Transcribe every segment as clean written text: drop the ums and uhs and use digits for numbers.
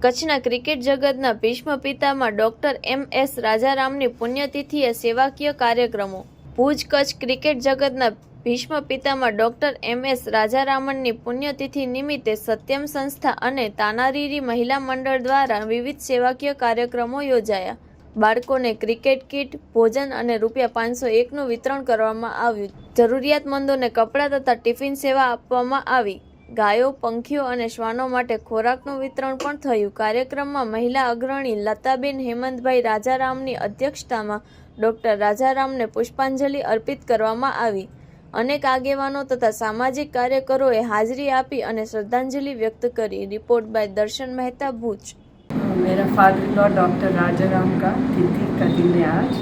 કચ્છના ક્રિકેટ જગતના Bhishma પિતામાં doctor M S. રાજારામની પુણ્યતિથિએ સેવાકીય કાર્યક્રમો. ભુજ કચ્છ ક્રિકેટ જગતના ભીષ્મ પિતામાં ડોક્ટર એમ.એસ. રાજારામનની પુણ્યતિથિ નિમિત્તે સત્યમ સંસ્થા અને તાનારીરી મહિલા મંડળ દ્વારા વિવિધ સેવાકીય કાર્યક્રમો યોજાયા. બાળકોને ક્રિકેટ કીટ, ભોજન અને રૂ.501નું વિતરણ કરવામાં આવ્યું. જરૂરિયાતમંદોને કપડાં તથા ટિફિન સેવા આપવામાં આવી. ગાયો, પંખીઓ અને શ્વાનો માટે ખોરાકનું વિતરણ પણ થયું. કાર્યક્રમમાં મહિલા અગ્રણી લતાબેન હેમંતભાઈ રાજારામની અધ્યક્ષતામાં ડોક્ટર રાજારામને પુષ્પાંજલિ અર્પિત કરવામાં આવી. અનેક આગેવાનો તથા સામાજિક કાર્યકરોએ હાજરી આપી અને શ્રદ્ધાંજલિ વ્યક્ત કરી. રિપોર્ટ બાય દર્શન મહેતા, भूज। मेरा father in law doctor Rajaram का तिथि का दिन है आज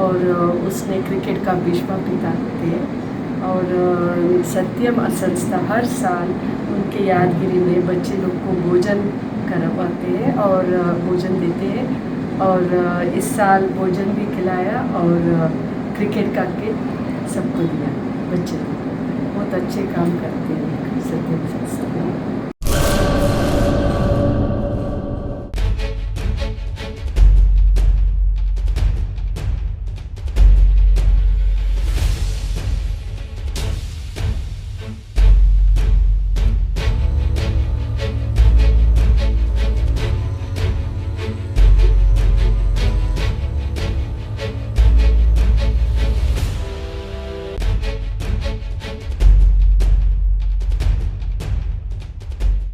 और उसने क्रिकेट का भीष्म पिता थे और सत्यम संस्था हर साल उनके यादगिरी में बच्चे लोग को भोजन करवाते हैं और भोजन देते हैं और इस साल भोजन भी खिलाया और क्रिकेट का किट सबको दिया। बच्चे बहुत अच्छे काम करते हैं सत्यम संस्था।